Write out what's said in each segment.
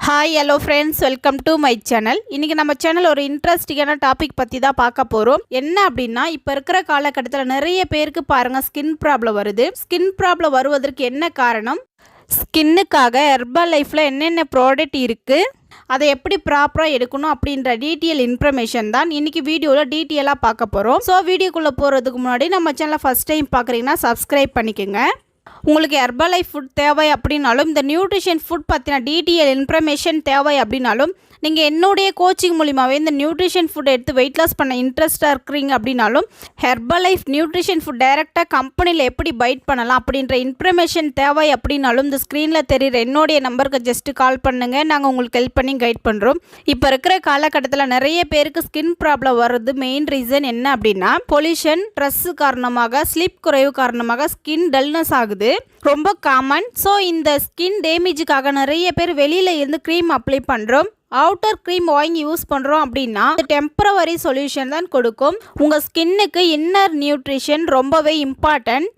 Hi hello friends, welcome to my channel. இன்றைக்கி நம்ம channel ஒரு இன்ட்ரெஸ்டிங்கான டாபிக் பற்றி தான் பார்க்க போகிறோம். என்ன அப்படின்னா, இப்போ இருக்கிற காலகட்டத்தில் நிறைய பேருக்கு பாருங்கள் ஸ்கின் ப்ராப்ளம் வருது. ஸ்கின் ப்ராப்ளம் வருவதற்கு என்ன காரணம், ஸ்கின்னுக்காக ஹெர்பல் லைஃப்பில் என்னென்ன ப்ராடக்ட் இருக்குது, அதை எப்படி ப்ராப்பராக எடுக்கணும் அப்படின்ற டீட்டெயில் இன்ஃபர்மேஷன் தான் இன்றைக்கி வீடியோவில் டீட்டெயிலாக பார்க்க போகிறோம். ஸோ வீடியோக்குள்ளே போகிறதுக்கு முன்னாடி நம்ம சேனலை ஃபஸ்ட் டைம் பார்க்குறீங்கன்னா சப்ஸ்கிரைப் பண்ணிக்கோங்க. உங்களுக்கு ஹெர்பலைஃப் ஃபுட் தேவை அப்படின்னாலும், இந்த நியூட்ரிஷன் ஃபுட் பற்றின டீட்டெயில் இன்ஃபர்மேஷன் தேவை அப்படின்னாலும், நீங்கள் என்னுடைய கோச்சிங் மூலிமாவே இந்த நியூட்ரிஷன் ஃபுட் எடுத்து வெயிட் லாஸ் பண்ண இன்ட்ரெஸ்ட்டாக இருக்கிறீங்க அப்படின்னாலும், ஹெர்பலைஃப் நியூட்ரிஷன் ஃபுட் டைரெக்டாக கம்பெனியில் எப்படி பைட் பண்ணலாம் அப்படின்ற இன்ஃபர்மேஷன் தேவை அப்படின்னாலும், இந்த ஸ்க்ரீனில் தெரியுற என்னுடைய நம்பருக்கு ஜஸ்ட்டு கால் பண்ணுங்கள். நாங்கள் உங்களுக்கு ஹெல்ப் பண்ணி கைட் பண்ணுறோம். இப்போ இருக்கிற காலகட்டத்தில் நிறைய பேருக்கு ஸ்கின் ப்ராப்ளம் வர்றது மெயின் ரீசன் என்ன அப்படின்னா, பொல்யூஷன், ஸ்ட்ரெஸ் காரணமாக, ஸ்லீப் குறைவு காரணமாக ஸ்கின் டல்னஸ் ஆகுது, ரொம்ப காமன். ஸோ இந்த ஸ்கின் டேமேஜுக்காக நிறைய பேர் வெளியில் இருந்து க்ரீம் அப்ளை பண்ணுறோம். அவுட்டர் க்ரீம் வாங்கி யூஸ் பண்ணுறோம் அப்படின்னா டெம்பரவரி சொல்யூஷன் தான் கொடுக்கும். உங்கள் ஸ்கின்னுக்கு இன்னர் நியூட்ரிஷன் ரொம்பவே இம்பார்ட்டன்ட்.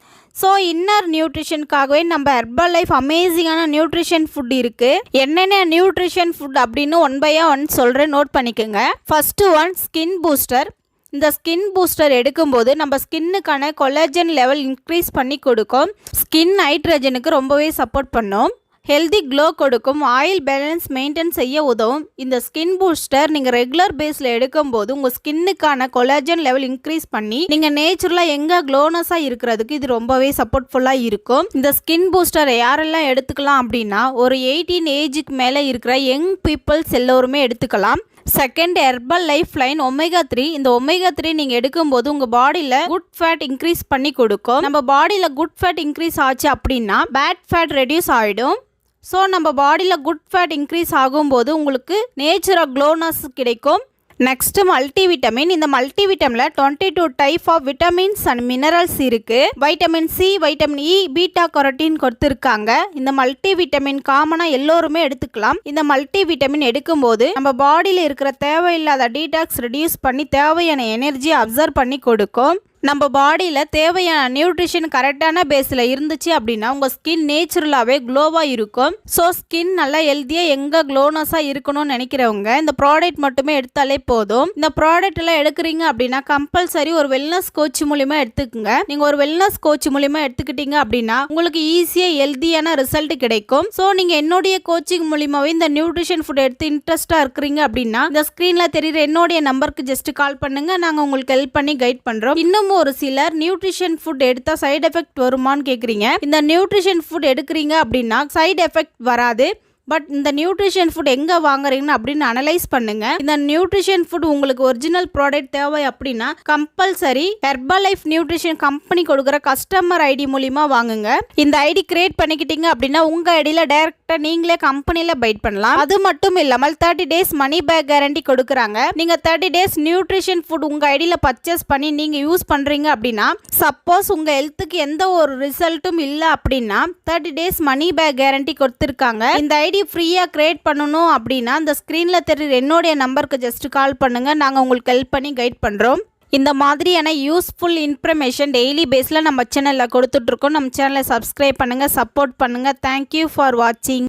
ஸோ இன்னர் நியூட்ரிஷனுக்காகவே நம்ம ஹெர்பல் லைஃப் அமேசிங்கான நியூட்ரிஷன் ஃபுட் இருக்குது. என்னென்ன நியூட்ரிஷன் ஃபுட் அப்படின்னு ஒன் பை ஒன் சொல்கிறேன், நோட் பண்ணிக்கோங்க. First one skin booster. இந்த ஸ்கின் பூஸ்டர் எடுக்கும்போது நம்ம ஸ்கின்னுக்கான கொலாஜன் லெவல் இன்க்ரீஸ் பண்ணி கொடுக்கும். ஸ்கின் ஹைட்ரஜனுக்கு ரொம்பவே சப்போர்ட் பண்ணும். ஹெல்தி க்ளோ கொடுக்கும். ஆயில் பேலன்ஸ் மெயின்டைன் செய்ய உதவும். இந்த ஸ்கின் பூஸ்டர் நீங்கள் ரெகுலர் பேஸில் எடுக்கும்போது உங்கள் ஸ்கின்னுக்கான கொலாஜன் லெவல் இன்க்ரீஸ் பண்ணி நீங்கள் நேச்சுரலாக எங்கே க்ளோனஸாக இருக்கிறதுக்கு இது ரொம்பவே சப்போர்ட்ஃபுல்லாக இருக்கும். இந்த ஸ்கின் பூஸ்டரை யாரெல்லாம் எடுத்துக்கலாம் அப்படின்னா, ஒரு 18 ஏஜுக்கு மேலே இருக்கிற யங் பீப்புள்ஸ் எல்லோருமே எடுத்துக்கலாம். Second, herbal life line omega 3. இந்த ஒமேகா 3 நீங்கள் எடுக்கும்போது உங்கள் பாடியில் குட் ஃபேட் இன்க்ரீஸ் பண்ணி கொடுக்கும். நம்ம பாடியில் குட் ஃபேட் இன்க்ரீஸ் ஆச்சு அப்படின்னா பேட் ஃபேட் ரெடியூஸ் ஆகிடும். ஸோ நம்ம பாடியில் குட் ஃபேட் இன்க்ரீஸ் ஆகும்போது உங்களுக்கு நேச்சுரல் க்ளோனஸ் கிடைக்கும். Next, multivitamin. இந்த மல்டிவிட்டமினில் 22 type of vitamins and minerals இருக்குது. Vitamin C, vitamin E, beta carotene கொடுத்துருக்காங்க. இந்த மல்டிவிட்டமின் காமனாக எல்லோருமே எடுத்துக்கலாம். இந்த மல்டிவிட்டமின் எடுக்கும்போது நம்ம பாடியில் இருக்கிற தேவையில்லாத டீடாக்ஸ் ரெடியூஸ் பண்ணி தேவையான எனர்ஜியை அப்சர்வ் பண்ணி கொடுக்கும். நம்ம பாடியில் தேவையான நியூட்ரிஷன் கரெக்டான பேஸில் இருந்துச்சு அப்படின்னா உங்கள் ஸ்கின் நேச்சுரலாகவே க்ளோவாக இருக்கும். ஸோ ஸ்கின் நல்லா ஹெல்த்தியாக எங்கே க்ளோனஸாக இருக்கணும்னு நினைக்கிறவங்க இந்த ப்ராடக்ட் மட்டுமே எடுத்தாலே போதும். இந்த ப்ராடக்ட் எல்லாம் எடுக்கிறீங்க அப்படின்னா கம்பல்சரி ஒரு வெல்னஸ் கோச் மூலிமா எடுத்துக்கோங்க. நீங்கள் ஒரு வெல்னஸ் கோச் மூலிமா எடுத்துக்கிட்டீங்க அப்படின்னா உங்களுக்கு ஈஸியாக ஹெல்த்தியான ரிசல்ட் கிடைக்கும். ஸோ நீங்கள் என்னுடைய கோச்சிங் மூலிமாவே இந்த நியூட்ரிஷன் ஃபுட் எடுத்து இன்ட்ரெஸ்ட்டாக இருக்கிறீங்க அப்படின்னா இந்த ஸ்க்ரீனில் தெரியுற என்னுடைய நம்பருக்கு ஜஸ்ட் கால் பண்ணுங்கள். நாங்கள் உங்களுக்கு ஹெல்ப் பண்ணி கைட் பண்ணுறோம். இன்னும் ஒரு சிலர் நியூட்ரிஷன் ஃபுட் எடுத்தா சைடு எஃபெக்ட் வருமான்னு கேட்குறீங்க. இந்த நியூட்ரிஷன் ஃபுட் எடுக்கிறீங்க அப்படின்னா சைடு எஃபெக்ட் வராது. பட் இந்த நியூட்ரிஷன் ஃபுட் எங்கே வாங்குறீங்கன்னு அப்படின்னு அனலைஸ் பண்ணுங்க. இந்த நியூட்ரிஷன் ஃபுட் உங்களுக்கு ஒரிஜினல் ப்ராடக்ட் தேவை அப்படின்னா compulsory herbal life nutrition company கொடுக்குற கஸ்டமர் ஐடி மூலிமா வாங்குங்க. இந்த ஐடி கிரியேட் பண்ணிக்கிட்டீங்க அப்படின்னா உங்கள் ஐடியில் டைரெக்டாக நீங்களே கம்பெனியில் பைட் பண்ணலாம். அது மட்டும் இல்லாமல் 30 days மணி பேக் கேரண்டி கொடுக்குறாங்க. நீங்கள் 30 days நியூட்ரிஷன் ஃபுட் உங்கள் ஐடியில் பர்ச்சேஸ் பண்ணி நீங்கள் யூஸ் பண்ணுறீங்க அப்படின்னா, சப்போஸ் உங்கள் ஹெல்த்துக்கு எந்த ஒரு ரிசல்ட்டும் இல்லை அப்படின்னா 30 days மணி பேக் கேரண்டி கொடுத்துருக்காங்க. இந்த ஐடி ஃப்ரீயாக கிரியேட் பண்ணணும் அப்படின்னா அந்த ஸ்க்ரீனில் தெரியுற என்னுடைய நம்பருக்கு ஜஸ்ட் கால் பண்ணுங்கள். நாங்கள் உங்களுக்கு ஹெல்ப் பண்ணி கைட் பண்ணுறோம். இந்த மாதிரியான யூஸ்ஃபுல் இன்ஃபர்மேஷன் டெய்லி பேஸில் நம்ம சேனலில் கொடுத்துட்ருக்கோம். நம்ம சேனலை சப்ஸ்கிரைப் பண்ணுங்கள், சப்போர்ட் பண்ணுங்கள். தேங்க்யூ ஃபார் வாட்சிங்.